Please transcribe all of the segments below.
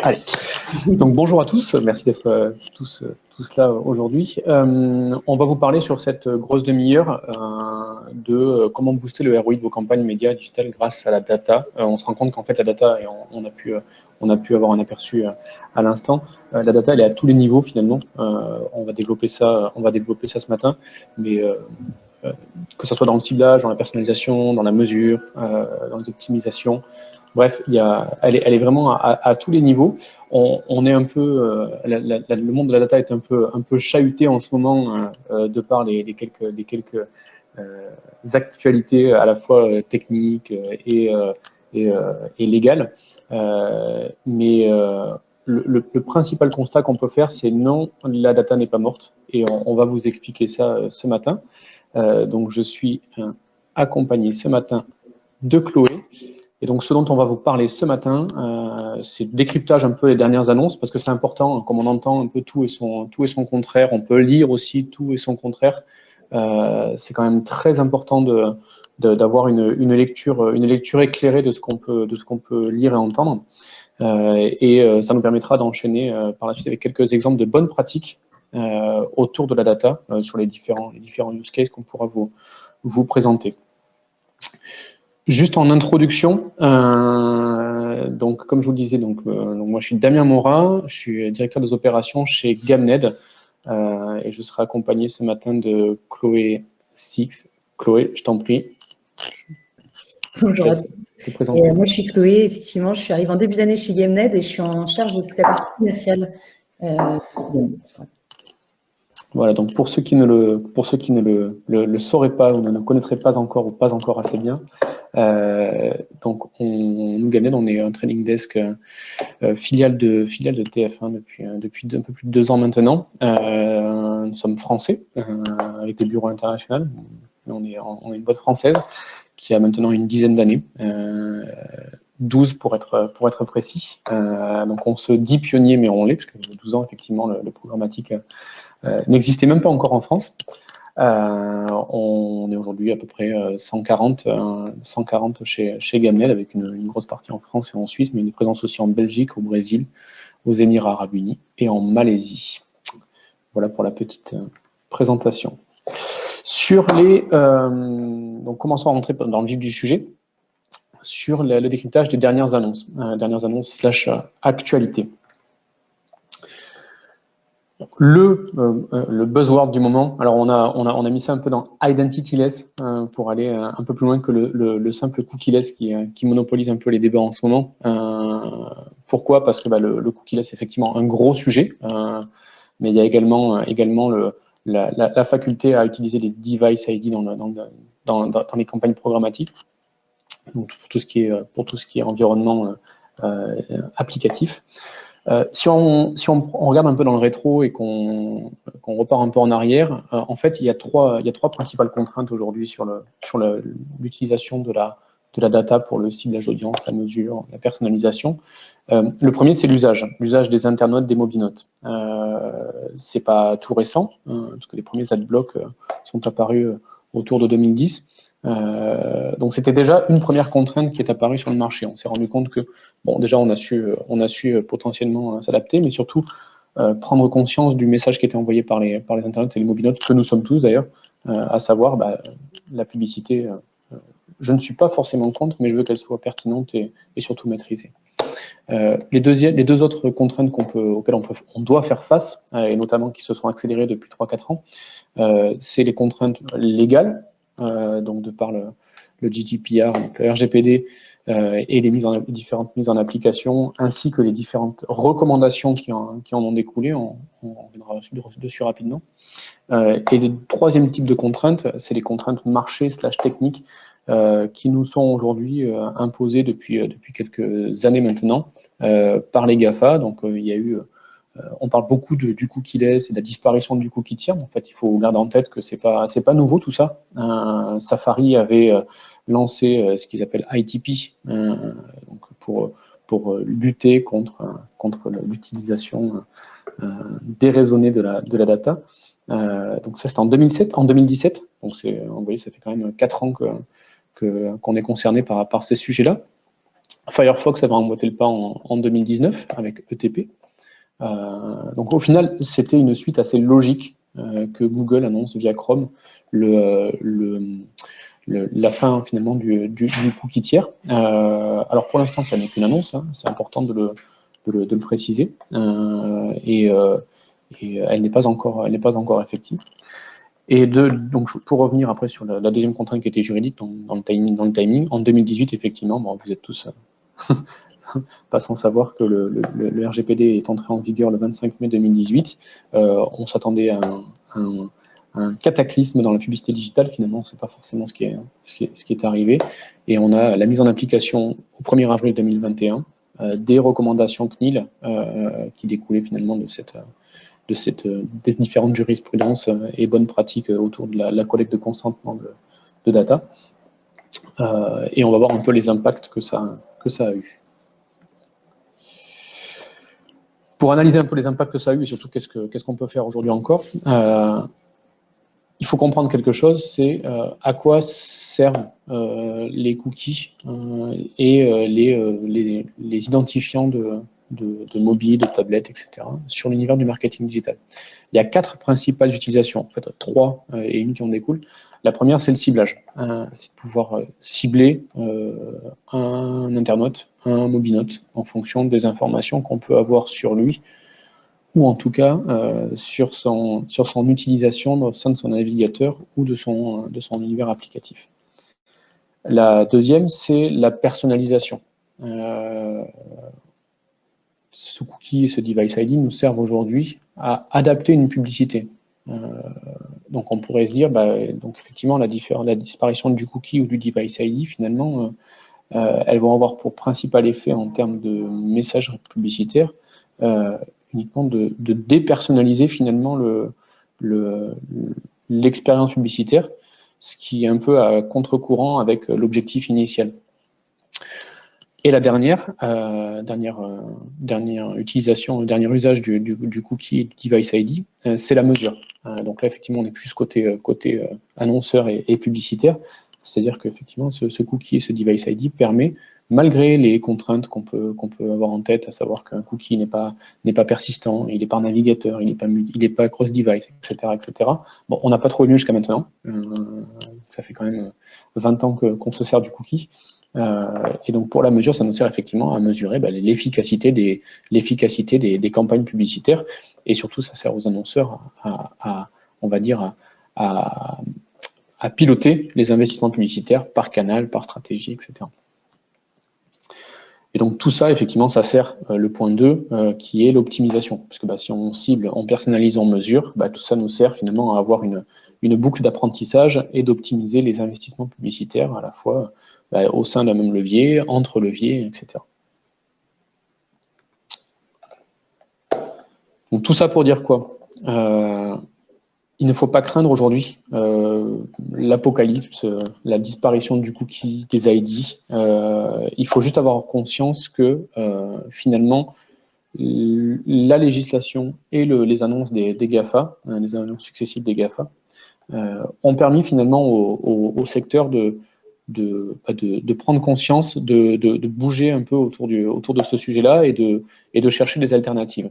Allez, donc bonjour à tous, merci d'être tous là aujourd'hui. On va vous parler sur cette grosse demi-heure de comment booster le ROI de vos campagnes médias digitales grâce à la data. On se rend compte qu'en fait la data, et on a pu avoir un aperçu à l'instant, la data elle est à tous les niveaux finalement. On va développer ça ce matin, mais que ce soit dans le ciblage, dans la personnalisation, dans la mesure, dans les optimisations. Bref, elle est vraiment à tous les niveaux. On est un peu, le monde de la data est un peu chahuté en ce moment de par les quelques actualités à la fois techniques et légales. Mais le principal constat qu'on peut faire, c'est non, la data n'est pas morte. Et on va vous expliquer ça ce matin. Donc, je suis accompagné ce matin de Chloé. Et donc, ce dont on va vous parler ce matin, c'est le décryptage un peu des dernières annonces, parce que c'est important, comme on entend un peu tout et son contraire, on peut lire aussi tout et son contraire. C'est quand même très important d'avoir une lecture éclairée de ce qu'on peut lire et entendre. Ça nous permettra d'enchaîner par la suite avec quelques exemples de bonnes pratiques autour de la data sur les différents use cases qu'on pourra vous présenter. Juste en introduction, donc comme je vous le disais, donc moi je suis Damien Morat, je suis directeur des opérations chez Gamned et je serai accompagné ce matin de Chloé Six. Chloé, je t'en prie. Bonjour à tous. Et moi je suis Chloé, effectivement, je suis arrivée en début d'année chez Gamned et je suis en charge de toute la partie commerciale. Voilà, donc pour ceux qui ne le sauraient pas ou ne le connaîtraient pas encore ou pas encore assez bien, donc nous Gamned, on est un trading desk filiale de TF1 depuis un peu plus de 2 ans maintenant. Nous sommes français avec des bureaux internationaux. On est une boîte française qui a maintenant une dizaine d'années, 12 pour être précis. Donc on se dit pionnier, mais on l'est, parce que 12 ans, effectivement, le programmatique n'existait même pas encore en France. On est aujourd'hui à peu près 140 chez Gamned, avec une grosse partie en France et en Suisse, mais une présence aussi en Belgique, au Brésil, aux Émirats Arabes Unis et en Malaisie. Voilà pour la petite présentation. Donc commençons à rentrer dans le vif du sujet, sur le décryptage des dernières annonces / actualités. Le buzzword du moment, alors on a mis ça un peu dans identityless pour aller un peu plus loin que le simple cookieless qui monopolise un peu les débats en ce moment. Pourquoi? Parce que le cookieless est effectivement un gros sujet, mais il y a également la faculté à utiliser des device ID dans les campagnes programmatiques, donc pour tout ce qui est environnement applicatif. Si on regarde un peu dans le rétro et qu'on repart un peu en arrière, en fait, il y a trois principales contraintes aujourd'hui sur l'utilisation de la data pour le ciblage d'audience, la mesure, la personnalisation. Le premier, c'est l'usage des internautes, des mobinotes. C'est pas tout récent, parce que les premiers adblocks sont apparus autour de 2010. Donc c'était déjà une première contrainte qui est apparue sur le marché. On s'est rendu compte que, bon, déjà on a su potentiellement s'adapter, mais surtout prendre conscience du message qui était envoyé par les internautes et les mobinotes, que nous sommes tous d'ailleurs, à savoir la publicité. Je ne suis pas forcément contre, mais je veux qu'elle soit pertinente et surtout maîtrisée. Les deux autres contraintes auxquelles on doit faire face, et notamment qui se sont accélérées depuis 3-4 ans, c'est les contraintes légales, donc de par le GDPR, donc le RGPD, et les différentes mises en application, ainsi que les différentes recommandations qui en ont découlé. On reviendra dessus rapidement. Et le troisième type de contraintes, c'est les contraintes marché / techniques qui nous sont aujourd'hui imposées depuis quelques années maintenant par les GAFA. Donc il y a eu on parle beaucoup du cookieless et de la disparition du cookie tiers. En fait, il faut garder en tête que c'est pas nouveau tout ça. Safari avait lancé ce qu'ils appellent ITP, donc pour lutter contre l'utilisation déraisonnée de la data. Donc ça, c'était en 2017. Donc vous voyez, ça fait quand même 4 ans qu'on est concerné par ces sujets-là. Firefox avait emboîté le pas en 2019 avec ETP. Donc au final, c'était une suite assez logique que Google annonce via Chrome la fin finalement du cookie tiers. Alors pour l'instant, ça n'est qu'une annonce, hein, c'est important de le préciser, et elle n'est pas encore effective. Et donc pour revenir après sur la deuxième contrainte qui était juridique dans le timing, en 2018, effectivement, bon, vous êtes tous pas sans savoir que le RGPD est entré en vigueur le 25 mai 2018. On s'attendait à un cataclysme dans la publicité digitale. Finalement, c'est pas forcément ce qui est arrivé. Et on a la mise en application au 1er avril 2021 des recommandations CNIL qui découlaient finalement des différentes jurisprudences et bonnes pratiques autour de la collecte de consentement de data. Et on va voir un peu les impacts que ça a eu. Pour analyser un peu les impacts que ça a eu et surtout qu'est-ce qu'on peut faire aujourd'hui encore, il faut comprendre quelque chose, c'est à quoi servent les cookies et les identifiants de mobile, de tablettes, etc. sur l'univers du marketing digital. Il y a 4 principales utilisations, en fait 3 et une qui en découle. La première, c'est le ciblage. C'est de pouvoir cibler un internaute, un mobinote, en fonction des informations qu'on peut avoir sur lui, ou en tout cas sur son utilisation au sein de son navigateur ou de son univers applicatif. La deuxième, c'est la personnalisation. Ce cookie et ce device ID nous servent aujourd'hui à adapter une publicité. Donc on pourrait se dire, donc effectivement, la disparition du cookie ou du device ID, finalement, elles vont avoir pour principal effet en termes de messagerie publicitaire uniquement de dépersonnaliser finalement l'expérience publicitaire, ce qui est un peu à contre-courant avec l'objectif initial. Et la dernière utilisation, dernier usage du cookie et du device ID, c'est la mesure. Donc là, effectivement, on est plus côté annonceur et publicitaire, c'est-à-dire qu'effectivement, ce cookie et ce device ID permet, malgré les contraintes qu'on peut avoir en tête, à savoir qu'un cookie n'est pas persistant, il n'est pas navigateur, il n'est pas cross-device, etc., etc. Bon, on n'a pas trop mieux jusqu'à maintenant. Ça fait quand même 20 ans qu'on se sert du cookie. Et donc pour la mesure, ça nous sert effectivement à mesurer l'efficacité des campagnes publicitaires, et surtout ça sert aux annonceurs on va dire à piloter les investissements publicitaires par canal, par stratégie, etc. Et donc tout ça, effectivement, ça sert le point 2 qui est l'optimisation, parce que si on cible, on personnalise, on mesure, tout ça nous sert finalement à avoir une boucle d'apprentissage et d'optimiser les investissements publicitaires à la fois au sein d'un même levier, entre leviers, etc. Donc tout ça pour dire quoi ? Il ne faut pas craindre aujourd'hui l'apocalypse, la disparition du cookie, des ID. Il faut juste avoir conscience que finalement, la législation et les annonces des GAFA, les annonces successives des GAFA, ont permis finalement au secteur de prendre conscience, de bouger un peu autour de ce sujet-là et de chercher des alternatives.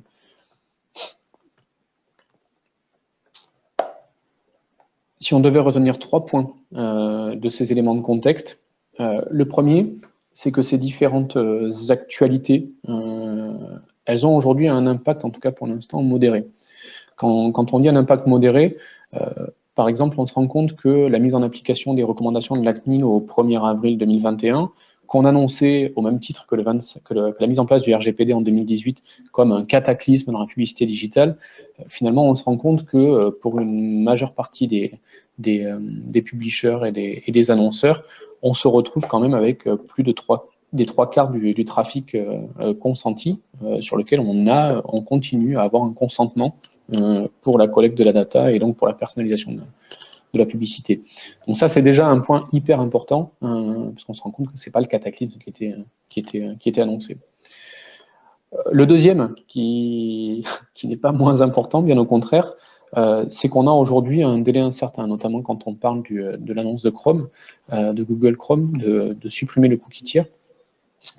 Si on devait retenir 3 points de ces éléments de contexte, le premier, c'est que ces différentes actualités, elles ont aujourd'hui un impact, en tout cas pour l'instant, modéré. Quand on dit un impact modéré, par exemple, on se rend compte que la mise en application des recommandations de la CNIL au 1er avril 2021, qu'on annonçait au même titre que la mise en place du RGPD en 2018 comme un cataclysme dans la publicité digitale, finalement, on se rend compte que pour une majeure partie des publishers et des annonceurs, on se retrouve quand même avec plus de des 3/4 du trafic consenti sur lequel on continue à avoir un consentement pour la collecte de la data et donc pour la personnalisation de la publicité. Donc ça, c'est déjà un point hyper important, parce qu'on se rend compte que ce n'est pas le cataclysme qui était annoncé. Le deuxième, qui n'est pas moins important, bien au contraire, c'est qu'on a aujourd'hui un délai incertain, notamment quand on parle de l'annonce de Chrome, de Google Chrome, de supprimer le cookie tiers.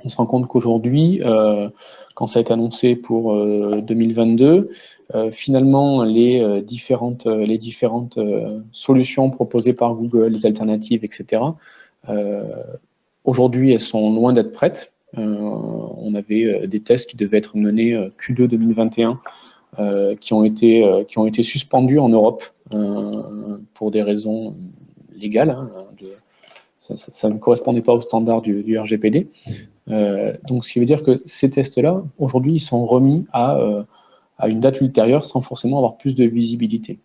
on se rend compte qu'aujourd'hui, quand ça a été annoncé pour 2022, finalement, les différentes solutions proposées par Google, les alternatives, etc., aujourd'hui, elles sont loin d'être prêtes. On avait des tests qui devaient être menés Q2 2021, qui ont été suspendus en Europe pour des raisons légales. Hein, ça ne correspondait pas aux standards du RGPD. Donc, ce qui veut dire que ces tests-là, aujourd'hui, ils sont remis à une date ultérieure sans forcément avoir plus de visibilité.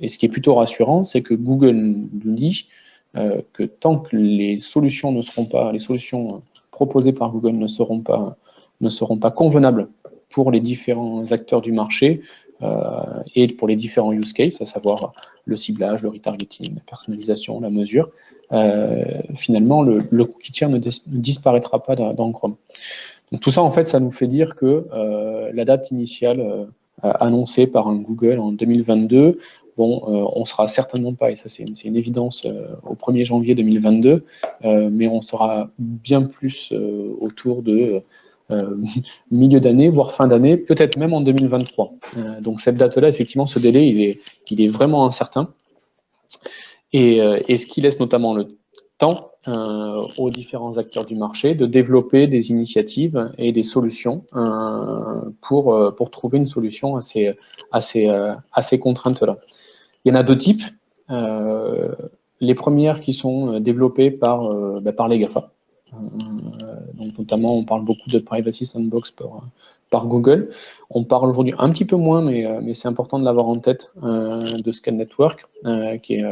Et ce qui est plutôt rassurant, c'est que Google nous dit que tant que les solutions proposées par Google ne seront pas convenables pour les différents acteurs du marché et pour les différents use cases, à savoir le ciblage, le retargeting, la personnalisation, la mesure, finalement, le cookie tier ne disparaîtra pas dans Chrome. Donc tout ça, en fait, ça nous fait dire que la date initiale annoncée par un Google en 2022, bon, on sera certainement pas, et ça c'est une évidence, au 1er janvier 2022, mais on sera bien plus autour de milieu d'année, voire fin d'année, peut-être même en 2023. Donc cette date-là, effectivement, ce délai, il est vraiment incertain. Et ce qui laisse notamment le temps aux différents acteurs du marché de développer des initiatives et des solutions pour trouver une solution à ces contraintes-là. Il y en a deux types. Les premières qui sont développées par les GAFA. Donc notamment, on parle beaucoup de Privacy Sandbox par Google. On parle aujourd'hui un petit peu moins, mais c'est important de l'avoir en tête, de Scan Network, qui est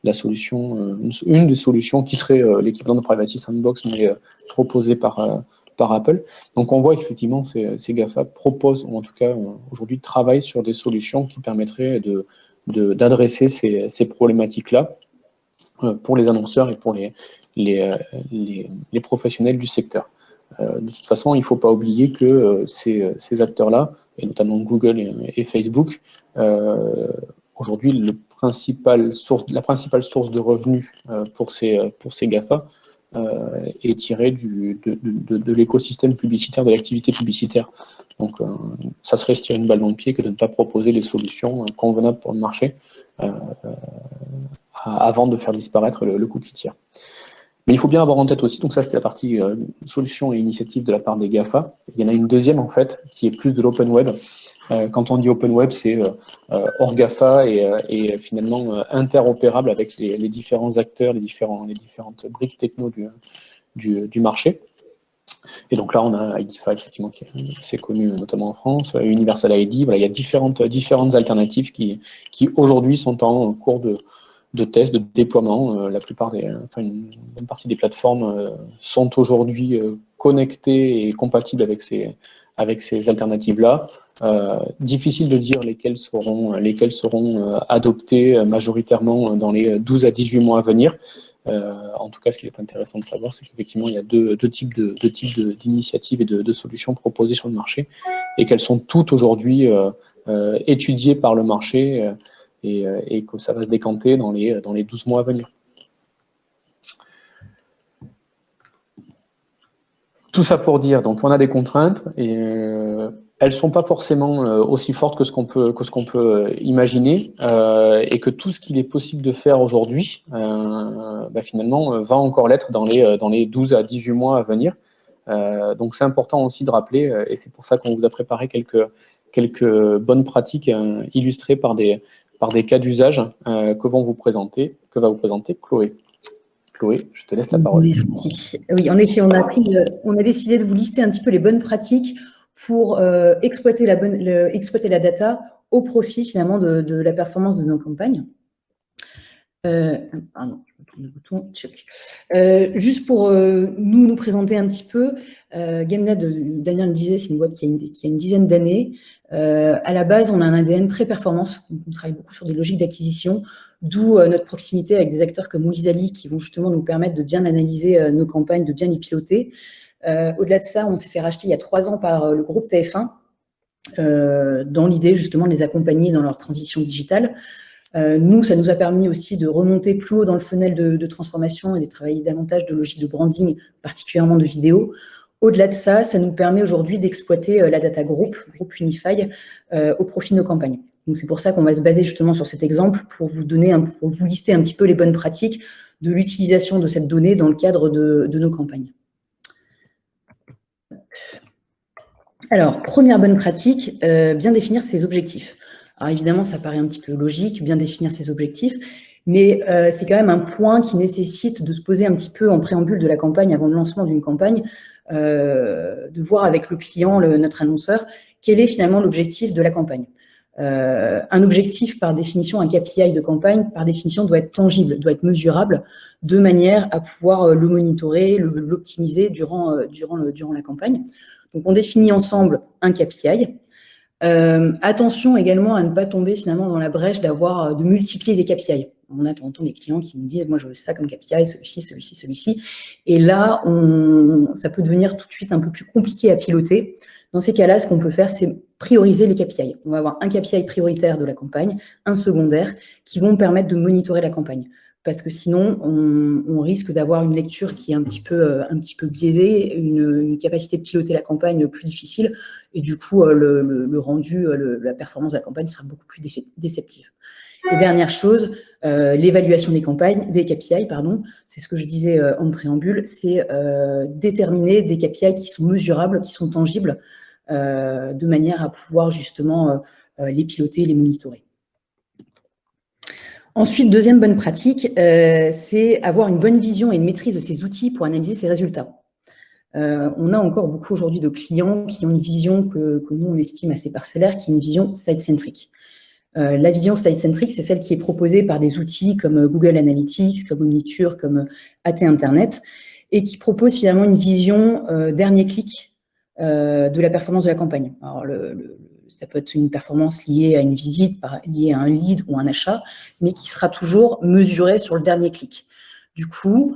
la solution, une des solutions qui serait l'équivalent de Privacy Sandbox, mais proposée par Apple. Donc on voit qu'effectivement, ces GAFA proposent, ou en tout cas aujourd'hui travaillent sur des solutions qui permettraient d'adresser ces problématiques-là pour les annonceurs et pour les professionnels du secteur. De toute façon, il ne faut pas oublier que ces acteurs-là, et notamment Google et Facebook, aujourd'hui, la principale source de revenus pour ces GAFA est tirée de l'écosystème publicitaire, de l'activité publicitaire. Donc, ça serait se tirer une balle dans le pied que de ne pas proposer des solutions convenables pour le marché avant de faire disparaître le cookie tier. Mais il faut bien avoir en tête aussi, donc ça c'était la partie solution et initiative de la part des GAFA. Il y en a une deuxième en fait, qui est plus de l'open web. Quand on dit open web, c'est hors GAFA et finalement interopérable avec les différents acteurs, les différentes briques techno du marché. Et donc là, on a IDFA, effectivement, qui est assez connu, notamment en France, Universal ID. Voilà, il y a différentes alternatives qui aujourd'hui sont en cours de tests, de déploiement. La plupart une bonne partie des plateformes sont aujourd'hui connectées et compatibles avec ces alternatives-là. Difficile de dire lesquelles seront adoptées majoritairement dans les 12 à 18 mois à venir. En tout cas, ce qui est intéressant de savoir, c'est qu'effectivement, il y a deux types d'initiatives et de solutions proposées sur le marché et qu'elles sont toutes aujourd'hui étudiées par le marché et que ça va se décanter dans les 12 mois à venir. Tout ça pour dire, donc on a des contraintes et elles ne sont pas forcément aussi fortes que ce qu'on peut imaginer et que tout ce qu'il est possible de faire aujourd'hui, finalement, va encore l'être dans les 12 à 18 mois à venir. Donc c'est important aussi de rappeler, et c'est pour ça qu'on vous a préparé quelques bonnes pratiques illustrées par des cas d'usage que va vous présenter Chloé. Chloé, je te laisse la parole. Merci. Oui, en effet, on a décidé de vous lister un petit peu les bonnes pratiques pour exploiter la data au profit finalement de la performance de nos campagnes. Pardon, je me tourne le bouton. Check. Juste pour nous présenter un petit peu, GameNet, Damien le disait, c'est une boîte qui a une dizaine d'années. À la base, on a un ADN très performance, donc on travaille beaucoup sur des logiques d'acquisition, d'où notre proximité avec des acteurs comme Wizali qui vont justement nous permettre de bien analyser nos campagnes, de bien les piloter. Au-delà de ça, on s'est fait racheter il y a 3 ans par le groupe TF1 dans l'idée justement de les accompagner dans leur transition digitale. Nous, ça nous a permis aussi de remonter plus haut dans le funnel de transformation et de travailler davantage de logique de branding, particulièrement de vidéo. Au-delà de ça, ça nous permet aujourd'hui d'exploiter la data group Unify, au profit de nos campagnes. Donc c'est pour ça qu'on va se baser justement sur cet exemple pour vous lister un petit peu les bonnes pratiques de l'utilisation de cette donnée dans le cadre de nos campagnes. Alors, première bonne pratique, bien définir ses objectifs. Alors évidemment, ça paraît un petit peu logique, bien définir ses objectifs, mais c'est quand même un point qui nécessite de se poser un petit peu en préambule de la campagne, avant le lancement d'une campagne, de voir avec le client, notre annonceur, quel est finalement l'objectif de la campagne. Un objectif, par définition, un KPI de campagne, par définition, doit être tangible, doit être mesurable, de manière à pouvoir le monitorer, l'optimiser durant la campagne. Donc, on définit ensemble un KPI. Attention également à ne pas tomber finalement dans la brèche de multiplier les KPI. On a de temps en temps des clients qui nous disent « moi je veux ça comme KPI, celui-ci, celui-ci, celui-ci ». Et là, ça peut devenir tout de suite un peu plus compliqué à piloter. Dans ces cas-là, ce qu'on peut faire, c'est prioriser les KPI. On va avoir un KPI prioritaire de la campagne, un secondaire, qui vont permettre de monitorer la campagne. Parce que sinon, on risque d'avoir une lecture qui est un petit peu biaisée, une capacité de piloter la campagne plus difficile, et du coup, le rendu, la performance de la campagne sera beaucoup plus déceptive. Et dernière chose, l'évaluation des KPI, c'est ce que je disais en préambule, c'est déterminer des KPI qui sont mesurables, qui sont tangibles, de manière à pouvoir justement les piloter, les monitorer. Ensuite, deuxième bonne pratique, c'est avoir une bonne vision et une maîtrise de ces outils pour analyser ses résultats. On a encore beaucoup aujourd'hui de clients qui ont une vision que nous, on estime assez parcellaire, qui est une vision site-centrique. La vision site-centrique, c'est celle qui est proposée par des outils comme Google Analytics, comme Omniture, comme AT Internet, et qui propose finalement une vision dernier clic de la performance de la campagne. Alors, ça peut être une performance liée à une visite, liée à un lead ou un achat, mais qui sera toujours mesurée sur le dernier clic. Du coup,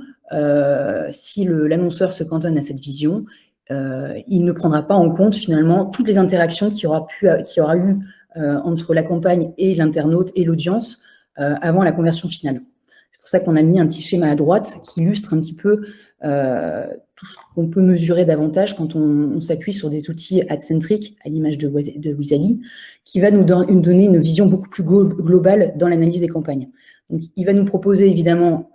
si l'annonceur se cantonne à cette vision, il ne prendra pas en compte finalement toutes les interactions qu'il y aura eu entre la campagne et l'internaute et l'audience avant la conversion finale. C'est pour ça qu'on a mis un petit schéma à droite qui illustre un petit peu tout ce qu'on peut mesurer davantage quand on s'appuie sur des outils ad-centriques, à l'image de Wizali, qui va nous donner une vision beaucoup plus globale dans l'analyse des campagnes. Donc, il va nous proposer évidemment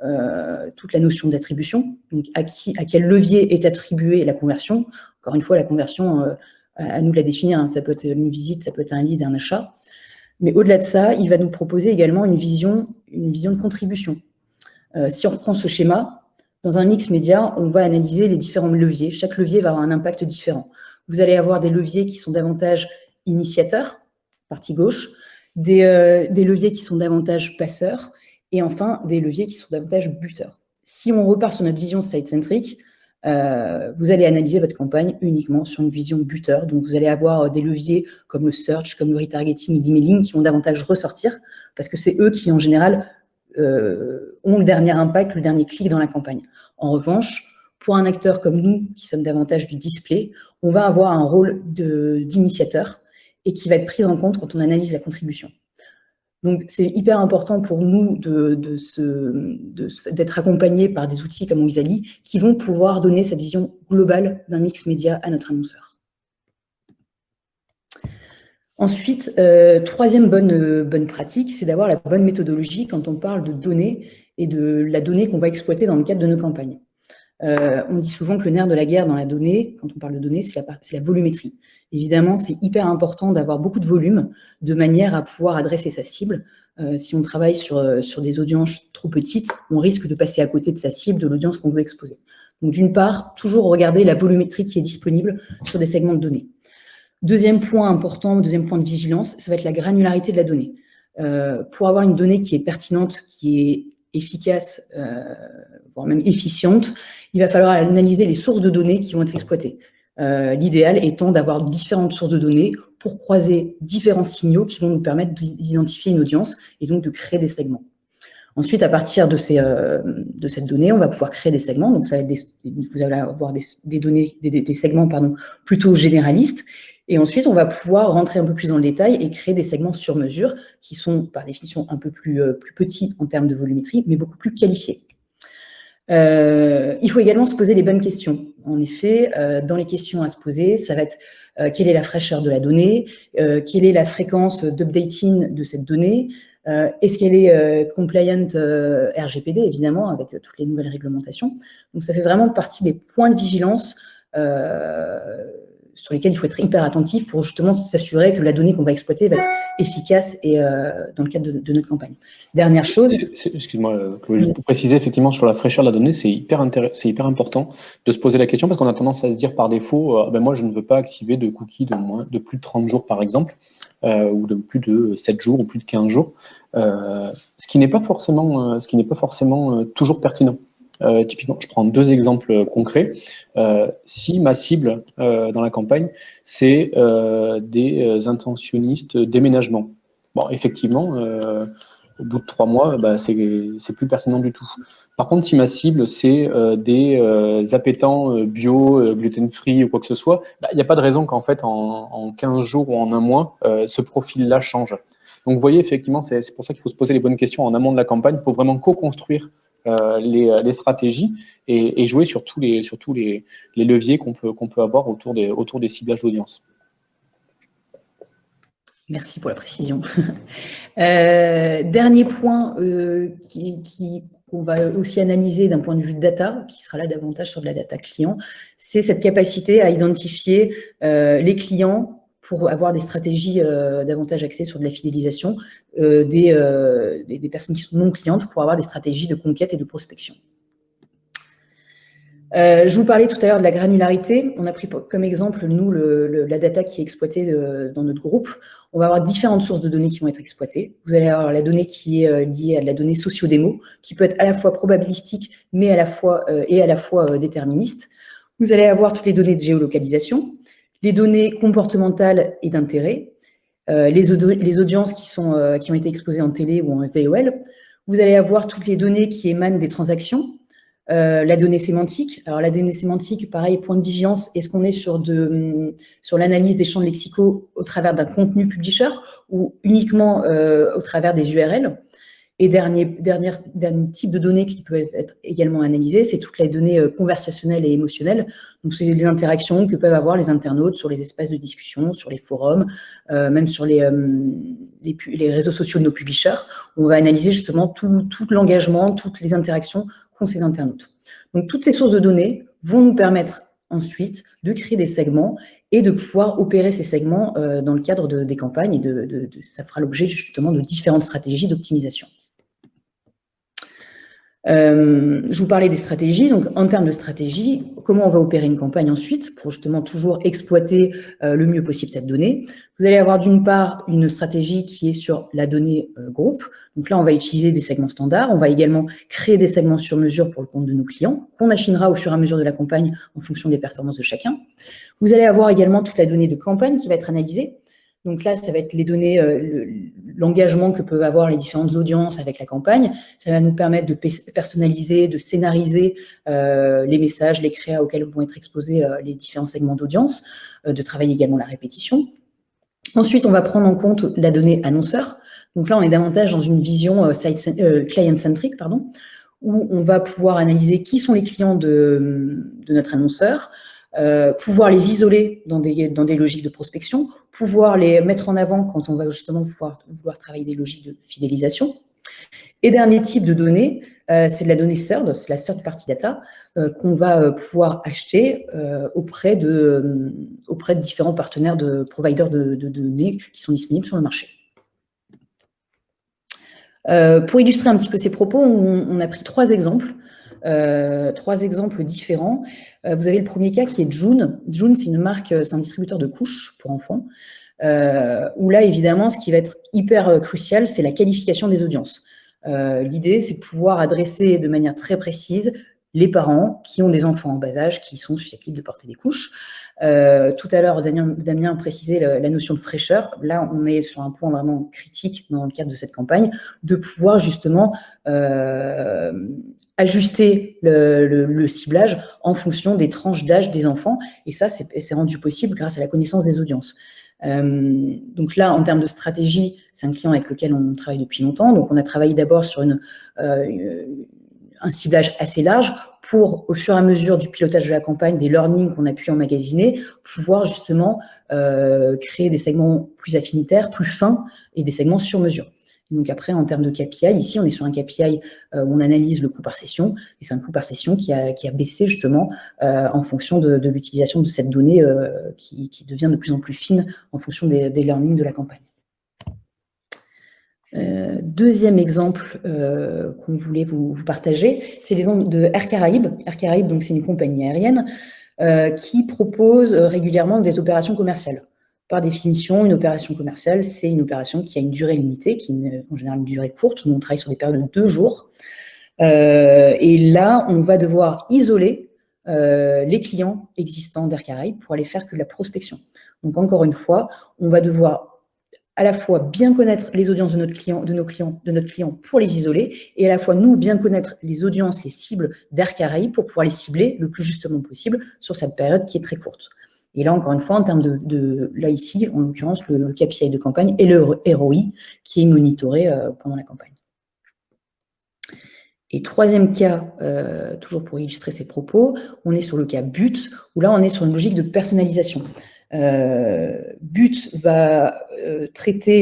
toute la notion d'attribution, donc à quel levier est attribuée la conversion. Encore une fois, la conversion, à nous de la définir, hein, ça peut être une visite, ça peut être un lead, un achat. Mais au-delà de ça, il va nous proposer également une vision de contribution. Si on reprend ce schéma, dans un mix média, on va analyser les différents leviers. Chaque levier va avoir un impact différent. Vous allez avoir des leviers qui sont davantage initiateurs, partie gauche, des leviers qui sont davantage passeurs, et enfin des leviers qui sont davantage buteurs. Si on repart sur notre vision site-centrique, vous allez analyser votre campagne uniquement sur une vision buteur. Donc, vous allez avoir des leviers comme le search, comme le retargeting et l'emailing qui vont davantage ressortir parce que c'est eux qui, en général, ont le dernier impact, le dernier clic dans la campagne. En revanche, pour un acteur comme nous, qui sommes davantage du display, on va avoir un rôle d'initiateur et qui va être pris en compte quand on analyse la contribution. Donc, c'est hyper important pour nous d'être accompagnés par des outils comme Wizali qui vont pouvoir donner cette vision globale d'un mix média à notre annonceur. Ensuite, troisième bonne pratique, c'est d'avoir la bonne méthodologie quand on parle de données et de la donnée qu'on va exploiter dans le cadre de nos campagnes. On dit souvent que le nerf de la guerre dans la donnée, quand on parle de données, c'est la volumétrie. Évidemment, c'est hyper important d'avoir beaucoup de volume de manière à pouvoir adresser sa cible. Si on travaille sur des audiences trop petites, on risque de passer à côté de sa cible, de l'audience qu'on veut exposer. Donc, d'une part, toujours regarder la volumétrie qui est disponible sur des segments de données. Deuxième point important, deuxième point de vigilance, ça va être la granularité de la donnée. Pour avoir une donnée qui est pertinente, qui est efficace, voire même efficiente, il va falloir analyser les sources de données qui vont être exploitées. L'idéal étant d'avoir différentes sources de données pour croiser différents signaux qui vont nous permettre d'identifier une audience et donc de créer des segments. Ensuite, à partir de cette donnée, on va pouvoir créer des segments. Donc, ça va être vous allez avoir des segments plutôt généralistes. Et ensuite, on va pouvoir rentrer un peu plus dans le détail et créer des segments sur mesure qui sont, par définition, un peu plus petits en termes de volumétrie, mais beaucoup plus qualifiés. Il faut également se poser les bonnes questions. En effet, dans les questions à se poser, ça va être quelle est la fraîcheur de la donnée, quelle est la fréquence d'updating de cette donnée, est-ce qu'elle est compliant RGPD, évidemment, avec toutes les nouvelles réglementations. Donc, ça fait vraiment partie des points de vigilance sur lesquels il faut être hyper attentif pour justement s'assurer que la donnée qu'on va exploiter va être efficace et dans le cadre de notre campagne. Dernière chose. Excuse-moi, Chloé, pour préciser, effectivement, sur la fraîcheur de la donnée, c'est hyper important de se poser la question parce qu'on a tendance à se dire par défaut, ben moi, je ne veux pas activer de cookies de plus de 30 jours, par exemple, ou de plus de 7 jours ou plus de 15 jours, ce qui n'est pas forcément toujours pertinent. Typiquement, je prends 2 exemples concrets. Si ma cible dans la campagne, c'est des intentionnistes déménagement, bon, effectivement, au bout de 3 mois, bah, c'est plus pertinent du tout. Par contre, si ma cible, c'est des appétents bio, gluten-free ou quoi que ce soit, il n'y a pas de raison qu'en fait, en 15 jours ou en un mois, ce profil-là change. Donc, vous voyez, effectivement, c'est pour ça qu'il faut se poser les bonnes questions en amont de la campagne. Il faut vraiment co-construire les stratégies et jouer sur tous les leviers qu'on peut avoir autour des ciblages d'audience. Merci pour la précision. Dernier point qu'on va aussi analyser d'un point de vue de data, qui sera là davantage sur de la data client, c'est cette capacité à identifier les clients pour avoir des stratégies davantage axées sur de la fidélisation, des personnes qui sont non clientes pour avoir des stratégies de conquête et de prospection. Je vous parlais tout à l'heure de la granularité. On a pris comme exemple, nous, la data qui est exploitée dans notre groupe. On va avoir différentes sources de données qui vont être exploitées. Vous allez avoir la donnée qui est liée à de la donnée socio-démo, qui peut être à la fois probabilistique, mais à la fois déterministe. Vous allez avoir toutes les données de géolocalisation, les données comportementales et d'intérêt, les audiences qui ont été exposées en télé ou en VOL. Vous allez avoir toutes les données qui émanent des transactions, la donnée sémantique. Alors, la donnée sémantique, pareil, point de vigilance, est-ce qu'on est sur l'analyse des champs lexicaux au travers d'un contenu publisher ou uniquement au travers des URL? Et dernier type de données qui peut être également analysé, c'est toutes les données conversationnelles et émotionnelles. Donc, c'est les interactions que peuvent avoir les internautes sur les espaces de discussion, sur les forums, même sur les réseaux sociaux de nos publishers. On va analyser justement tout l'engagement, toutes les interactions qu'ont ces internautes. Donc, toutes ces sources de données vont nous permettre ensuite de créer des segments et de pouvoir opérer ces segments dans le cadre des campagnes et ça fera l'objet justement de différentes stratégies d'optimisation. Je vous parlais des stratégies. Donc, en termes de stratégie, comment on va opérer une campagne ensuite pour justement toujours exploiter le mieux possible cette donnée? Vous allez avoir d'une part une stratégie qui est sur la donnée groupe. Donc là, on va utiliser des segments standards. On va également créer des segments sur mesure pour le compte de nos clients qu'on affinera au fur et à mesure de la campagne en fonction des performances de chacun. Vous allez avoir également toute la donnée de campagne qui va être analysée. Donc là, ça va être les données, l'engagement que peuvent avoir les différentes audiences avec la campagne. Ça va nous permettre de personnaliser, de scénariser les messages, les créas auxquels vont être exposés les différents segments d'audience, de travailler également la répétition. Ensuite, on va prendre en compte la donnée annonceur. Donc là, on est davantage dans une vision client-centric, où on va pouvoir analyser qui sont les clients de notre annonceur, pouvoir les isoler dans des logiques de prospection, pouvoir les mettre en avant quand on va justement vouloir travailler des logiques de fidélisation. Et dernier type de données, c'est de la donnée third, c'est la third party data qu'on va pouvoir acheter auprès de différents partenaires de providers de données qui sont disponibles sur le marché. Pour illustrer un petit peu ces propos, on a pris 3 exemples. 3 exemples différents. Vous avez le premier cas qui est June. June, c'est une marque, c'est un distributeur de couches pour enfants, où là, évidemment, ce qui va être hyper crucial, c'est la qualification des audiences. L'idée, c'est de pouvoir adresser de manière très précise les parents qui ont des enfants en bas âge qui sont susceptibles de porter des couches. Tout à l'heure, Damien précisait la notion de fraîcheur. Là, on est sur un point vraiment critique dans le cadre de cette campagne, de pouvoir justement ajuster le ciblage en fonction des tranches d'âge des enfants. Et ça, c'est rendu possible grâce à la connaissance des audiences. Donc là, en termes de stratégie, c'est un client avec lequel on travaille depuis longtemps. Donc on a travaillé d'abord sur un ciblage assez large pour, au fur et à mesure du pilotage de la campagne, des learnings qu'on a pu emmagasiner, pouvoir justement créer des segments plus affinitaires, plus fins et des segments sur mesure. Donc après, en termes de KPI, ici, on est sur un KPI où on analyse le coût par session, et c'est un coût par session qui a baissé justement en fonction de l'utilisation de cette donnée qui devient de plus en plus fine en fonction des learnings de la campagne. Deuxième exemple qu'on voulait vous partager, c'est l'exemple de Air Caraïbes. Air Caraïbes, donc c'est une compagnie aérienne qui propose régulièrement des opérations commerciales. Par définition, une opération commerciale, c'est une opération qui a une durée limitée, qui est en général une durée courte. Nous, on travaille sur des périodes de 2 jours. Et là, on va devoir isoler les clients existants d'Air Caraïbes pour aller faire que de la prospection. Donc, encore une fois, on va devoir à la fois bien connaître les audiences de notre client pour les isoler, et à la fois nous bien connaître les audiences, les cibles d'Air Caraïbes pour pouvoir les cibler le plus justement possible sur cette période qui est très courte. Et là, encore une fois, en termes là ici, en l'occurrence, le KPI de campagne et le ROI qui est monitoré pendant la campagne. Et troisième cas, toujours pour illustrer ces propos, on est sur le cas but, où là, on est sur une logique de personnalisation. But va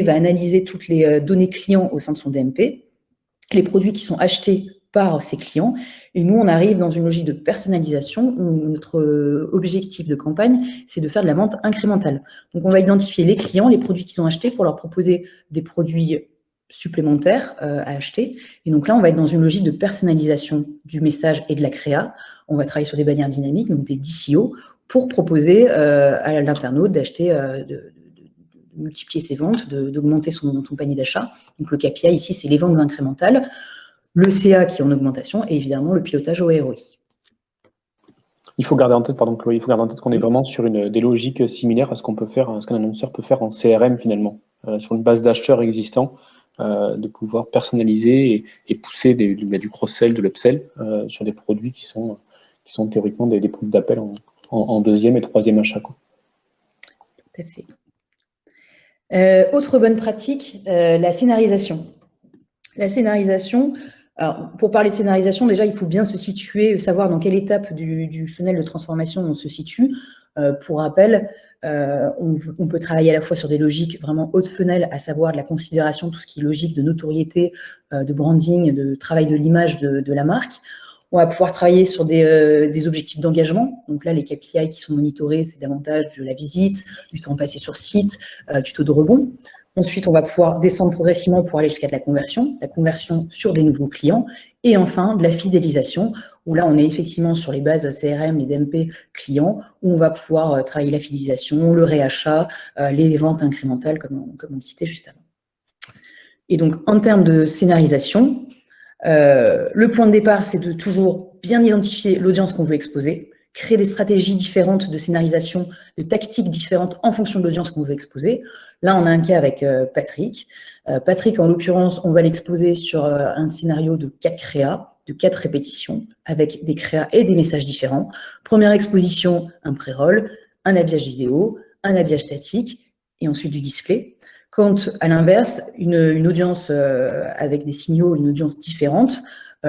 va analyser toutes les données clients au sein de son DMP, les produits qui sont achetés par ses clients, et nous, on arrive dans une logique de personnalisation où notre objectif de campagne, c'est de faire de la vente incrémentale. Donc, on va identifier les clients, les produits qu'ils ont achetés pour leur proposer des produits supplémentaires à acheter. Et donc là, on va être dans une logique de personnalisation du message et de la créa. On va travailler sur des bannières dynamiques, donc des DCO, pour proposer à l'internaute d'acheter, de multiplier ses ventes, d'augmenter son panier d'achat. Donc le KPI ici, c'est les ventes incrémentales, le CA qui est en augmentation et évidemment le pilotage au ROI. Il faut garder en tête, pardon Chloé, il faut garder en tête qu'on est vraiment sur des logiques similaires à ce qu'on peut faire, à ce qu'un annonceur peut faire en CRM finalement, sur une base d'acheteurs existants, de pouvoir personnaliser et pousser du cross-sell, de l'upsell sur des produits qui sont théoriquement des produits d'appel en deuxième et troisième achat. Quoi. Tout à fait. Autre bonne pratique, la scénarisation. La scénarisation, alors pour parler de scénarisation, déjà il faut bien se situer, savoir dans quelle étape du funnel de transformation on se situe. Pour rappel, on peut travailler à la fois sur des logiques vraiment haute funnel, à savoir de la considération, tout ce qui est logique de notoriété, de branding, de travail de l'image de la marque. On va pouvoir travailler sur des objectifs d'engagement. Donc là, les KPI qui sont monitorés, c'est davantage de la visite, du temps passé sur site, du taux de rebond. Ensuite, on va pouvoir descendre progressivement pour aller jusqu'à de la conversion sur des nouveaux clients. Et enfin, de la fidélisation, où là, on est effectivement sur les bases CRM et DMP clients, où on va pouvoir travailler la fidélisation, le réachat, les ventes incrémentales, comme on le citait juste avant. Et donc, en termes de scénarisation, le point de départ, c'est de toujours bien identifier l'audience qu'on veut exposer, créer des stratégies différentes de scénarisation, de tactiques différentes en fonction de l'audience qu'on veut exposer. Là, on a un cas avec Patrick. Patrick, en l'occurrence, on va l'exposer sur un scénario de 4 créas, de 4 répétitions, avec des créas et des messages différents. Première exposition, un pré-roll, un habillage vidéo, un habillage statique, et ensuite du display. Quand, à l'inverse, une audience avec des signaux, une audience différente,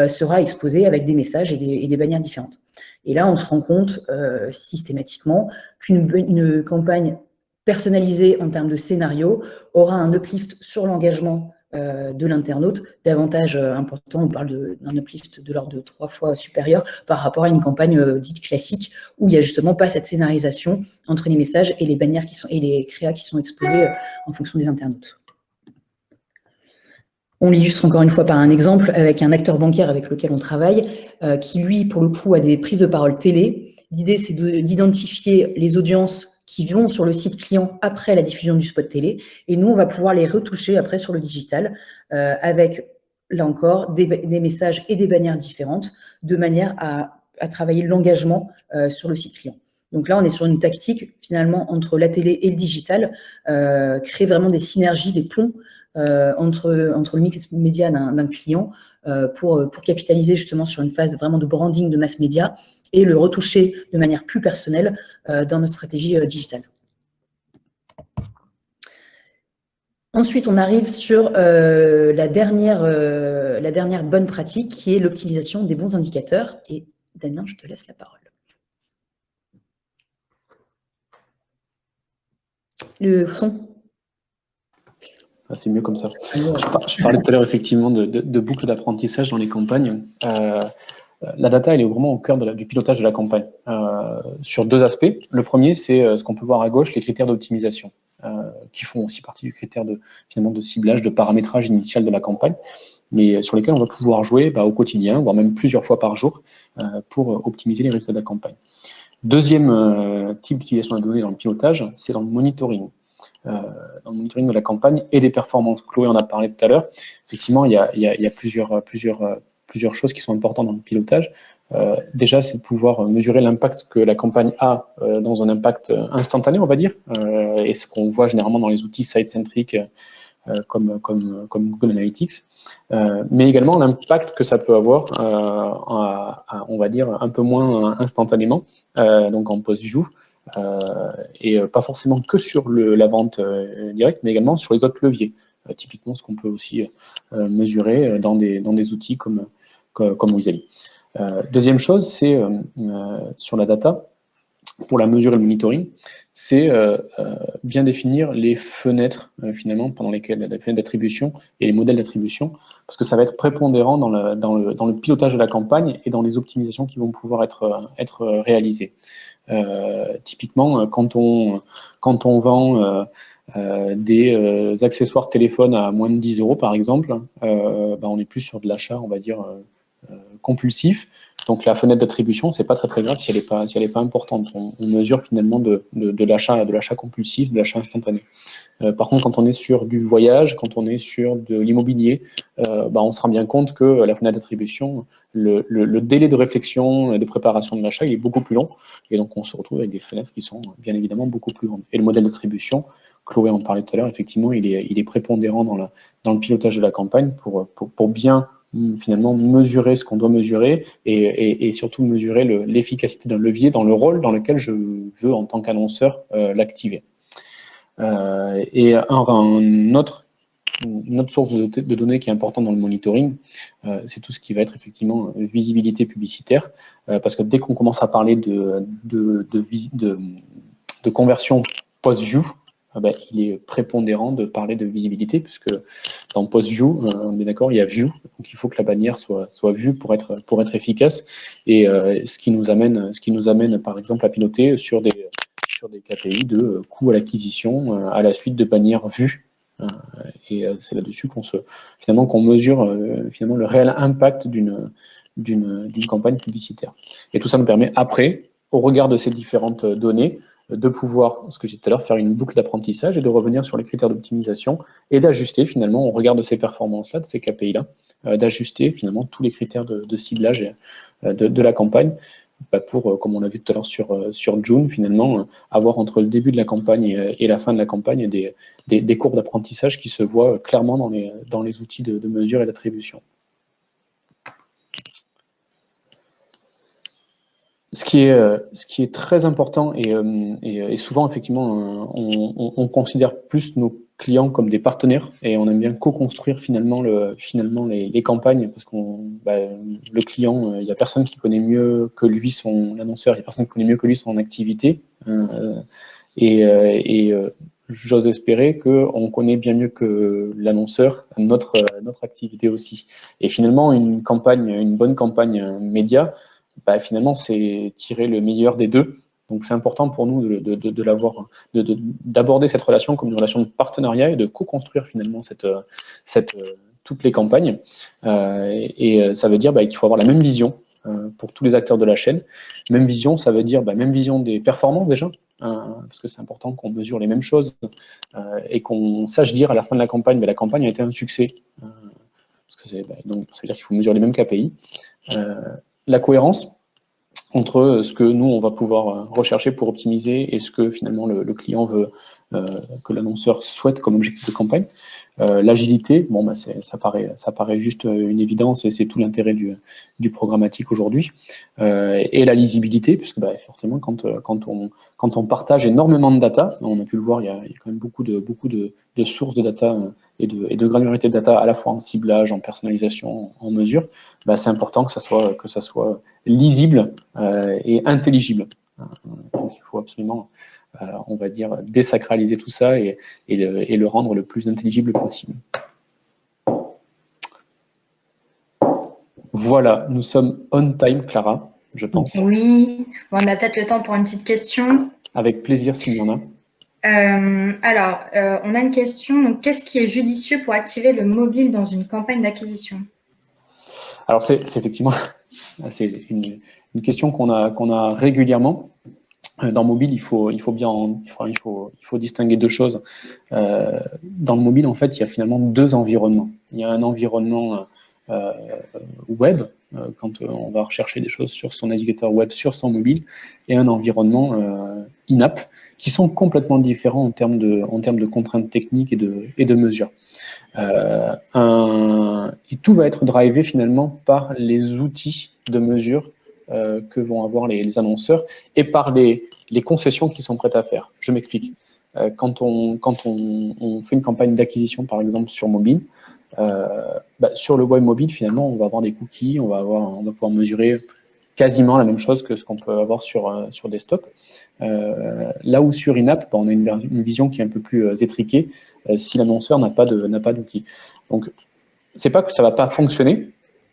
sera exposée avec des messages et des bannières différentes. Et là, on se rend compte systématiquement qu'une campagne personnalisée en termes de scénario aura un uplift sur l'engagement de l'internaute davantage important. On parle d'un uplift de l'ordre de 3 fois supérieur par rapport à une campagne dite classique où il n'y a justement pas cette scénarisation entre les messages et les bannières et les créas qui sont exposés en fonction des internautes. On l'illustre encore une fois par un exemple avec un acteur bancaire avec lequel on travaille qui, lui, pour le coup, a des prises de parole télé. L'idée, c'est d'identifier les audiences qui vont sur le site client après la diffusion du spot télé. Et nous, on va pouvoir les retoucher après sur le digital avec, là encore, des messages et des bannières différentes de manière à travailler l'engagement sur le site client. Donc là, on est sur une tactique finalement entre la télé et le digital, créer vraiment des synergies, des ponts entre le mix média d'un client pour capitaliser justement sur une phase vraiment de branding de mass média et le retoucher de manière plus personnelle dans notre stratégie digitale. Ensuite, on arrive sur la dernière bonne pratique qui est l'optimisation des bons indicateurs. Et Damien, je te laisse la parole. Le son. C'est mieux comme ça. Je parlais tout à l'heure effectivement de boucles d'apprentissage dans les campagnes. La data, elle est vraiment au cœur du pilotage de la campagne, sur deux aspects. Le premier, c'est ce qu'on peut voir à gauche, les critères d'optimisation, qui font aussi partie du critère finalement de ciblage, de paramétrage initial de la campagne, mais sur lesquels on va pouvoir jouer au quotidien, voire même plusieurs fois par jour, pour optimiser les résultats de la campagne. Deuxième type d'utilisation de la donnée dans le pilotage, c'est dans le monitoring. Dans le monitoring de la campagne et des performances. Chloé en a parlé tout à l'heure. Effectivement, il y a plusieurs choses qui sont importantes dans le pilotage. Déjà, c'est de pouvoir mesurer l'impact que la campagne a dans un impact instantané, on va dire, et ce qu'on voit généralement dans les outils site-centric comme Google Analytics, mais également l'impact que ça peut avoir, on va dire, un peu moins instantanément, donc en post-view, et pas forcément que sur la vente directe, mais également sur les autres leviers. Typiquement, ce qu'on peut aussi mesurer dans des outils comme Wizally. Deuxième chose, c'est sur la data, pour la mesure et le monitoring, c'est bien définir les fenêtres finalement pendant lesquelles les fenêtres d'attribution et les modèles d'attribution, parce que ça va être prépondérant dans le pilotage de la campagne et dans les optimisations qui vont pouvoir être réalisées. Typiquement, quand on vend des accessoires téléphone à moins de 10 € par exemple, on est plus sur de l'achat, on va dire, compulsif. Donc la fenêtre d'attribution, c'est pas très grave si elle est pas importante. On mesure finalement de l'achat compulsif, de l'achat instantané. Par contre, quand on est sur du voyage, quand on est sur de l'immobilier, on se rend bien compte que la fenêtre d'attribution, le délai de réflexion et de préparation de l'achat, il est beaucoup plus long, et donc on se retrouve avec des fenêtres qui sont bien évidemment beaucoup plus grandes. Et le modèle d'attribution, Chloé en parlait tout à l'heure, effectivement, il est prépondérant dans le pilotage de la campagne pour bien finalement mesurer ce qu'on doit mesurer et surtout mesurer l'efficacité d'un levier dans le rôle dans lequel je veux en tant qu'annonceur l'activer. Et une autre source de données qui est importante dans le monitoring, c'est tout ce qui va être effectivement visibilité publicitaire, parce que dès qu'on commence à parler de conversion post-view, il est prépondérant de parler de visibilité, puisque dans post-view, on est d'accord, il y a view, donc il faut que la bannière soit vue pour être efficace, et ce qui nous amène par exemple à piloter sur des KPI de coût à l'acquisition à la suite de bannières vues, et c'est là-dessus qu'on mesure finalement le réel impact d'une campagne publicitaire. Et tout ça nous permet après, au regard de ces différentes données, de pouvoir, ce que j'ai dit tout à l'heure, faire une boucle d'apprentissage et de revenir sur les critères d'optimisation et d'ajuster finalement, au regard de ces performances-là, de ces KPI-là, d'ajuster finalement tous les critères de ciblage de la campagne pour, comme on l'a vu tout à l'heure sur June, finalement, avoir entre le début de la campagne et la fin de la campagne des courbes d'apprentissage qui se voient clairement dans les outils de mesure et d'attribution. Ce qui est très important et souvent effectivement on considère plus nos clients comme des partenaires et on aime bien co-construire finalement les campagnes parce le client, il n'y a personne qui connaît mieux que lui l'annonceur, il n'y a personne qui connaît mieux que lui son activité j'ose espérer qu'on connaît bien mieux que l'annonceur notre activité aussi. Et finalement une bonne campagne média, finalement, c'est tirer le meilleur des deux. Donc, c'est important pour nous d'aborder cette relation comme une relation de partenariat et de co-construire finalement toutes les campagnes. Ça veut dire qu'il faut avoir la même vision pour tous les acteurs de la chaîne. Même vision, ça veut dire même vision des performances déjà, parce que c'est important qu'on mesure les mêmes choses et qu'on sache dire à la fin de la campagne, la campagne a été un succès. Donc, ça veut dire qu'il faut mesurer les mêmes KPI. La cohérence, entre ce que nous, on va pouvoir rechercher pour optimiser et ce que finalement le client veut, que l'annonceur souhaite comme objectif de campagne. L'agilité, bon, bah, ça paraît juste une évidence et c'est tout l'intérêt du programmatique aujourd'hui. Et la lisibilité, puisque bah, forcément, quand on partage énormément de data, on a pu le voir, il y a quand même beaucoup de sources de data et de granularité de data, à la fois en ciblage, en personnalisation, en mesure, bah, c'est important que ça soit lisible et intelligible. Donc il faut absolument, on va dire, désacraliser tout ça et le rendre le plus intelligible possible. Voilà, nous sommes on time, Clara, je pense. Oui, on a peut-être le temps pour une petite question. Avec plaisir s'il y en a. Alors, on a une question. Donc, qu'est-ce qui est judicieux pour activer le mobile dans une campagne d'acquisition? Alors, c'est effectivement c'est une question qu'on a régulièrement. Dans le mobile, il faut distinguer deux choses. Dans le mobile, en fait, il y a finalement deux environnements. Il y a un environnement web, quand on va rechercher des choses sur son navigateur web, sur son mobile, et un environnement in-app, qui sont complètement différents en termes de contraintes techniques et de mesures. Et tout va être drivé finalement par les outils de mesure que vont avoir les annonceurs et par les concessions qu'ils sont prêts à faire. Je m'explique. Quand on fait une campagne d'acquisition, par exemple, sur mobile, sur le web mobile, finalement, on va avoir des cookies, on va pouvoir mesurer quasiment la même chose que ce qu'on peut avoir sur desktop. Là où sur in-app, on a une vision qui est un peu plus étriquée si l'annonceur n'a pas d'outils. Donc, c'est pas que ça va pas fonctionner,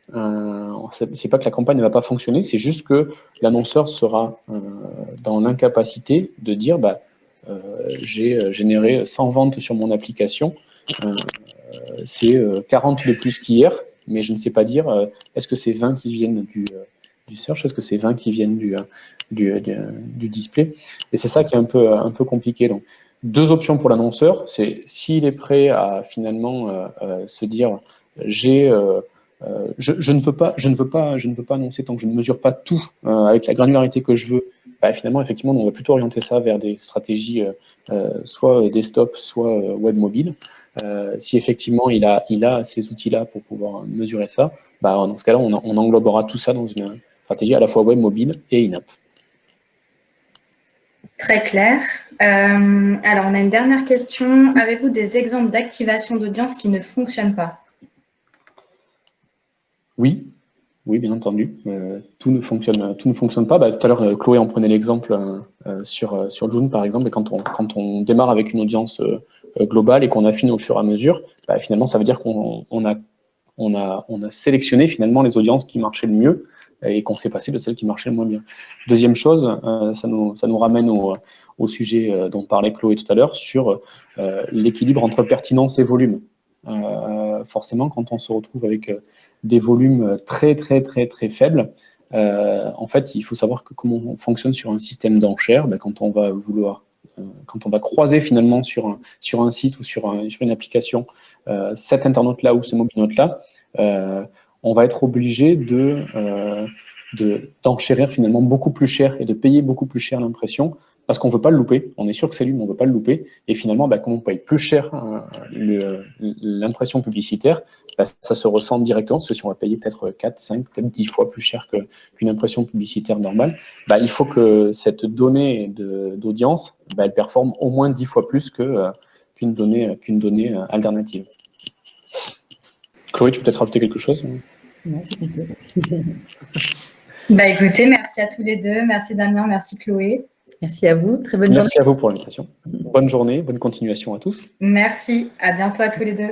c'est pas que la campagne ne va pas fonctionner, c'est juste que l'annonceur sera dans l'incapacité de dire j'ai généré 100 ventes sur mon application, c'est 40 de plus qu'hier, mais je ne sais pas dire est-ce que c'est 20 qui viennent du search, est-ce que c'est 20 qui viennent du display, et c'est ça qui est un peu compliqué. Donc, deux options pour l'annonceur, c'est s'il est prêt à finalement se dire je ne veux pas annoncer tant que je ne mesure pas tout avec la granularité que je veux. Finalement, effectivement, on va plutôt orienter ça vers des stratégies soit desktop, soit web mobile. Si effectivement il a ces outils-là pour pouvoir mesurer ça, dans ce cas-là, on englobera tout ça dans une stratégie à la fois web mobile et in-app. Très clair. Alors, on a une dernière question. Avez-vous des exemples d'activation d'audience qui ne fonctionnent pas? Oui, bien entendu. Tout ne fonctionne pas. Tout à l'heure, Chloé en prenait l'exemple sur June, par exemple. Et quand on démarre avec une audience globale et qu'on affine au fur et à mesure, finalement, ça veut dire qu'on a sélectionné finalement les audiences qui marchaient le mieux et qu'on s'est passé de celles qui marchaient le moins bien. Deuxième chose, ça nous ramène au sujet dont parlait Chloé tout à l'heure sur l'équilibre entre pertinence et volume. Forcément, quand on se retrouve avec des volumes très faibles, en fait, il faut savoir comment on fonctionne sur un système d'enchères. Quand on va croiser finalement sur un site ou sur une application cet internaute-là ou ce mobile-note-là, on va être obligé d'enchérir finalement beaucoup plus cher et de payer beaucoup plus cher l'impression parce qu'on ne veut pas le louper. On est sûr que c'est lui, mais on ne veut pas le louper. Et finalement, comme on paye plus cher l'impression publicitaire, ça se ressent directement, parce que si on va payer peut-être 4, 5, peut-être 10 fois plus cher qu'une impression publicitaire normale, il faut que cette donnée d'audience, elle performe au moins 10 fois plus qu'une donnée alternative. Chloé, tu peux peut-être rajouter quelque chose? Non, c'est complet. Écoutez, merci à tous les deux. Merci Damien, merci Chloé. Merci à vous. Très bonne journée. Merci à vous pour l'invitation. Bonne journée, bonne continuation à tous. Merci. À bientôt à tous les deux.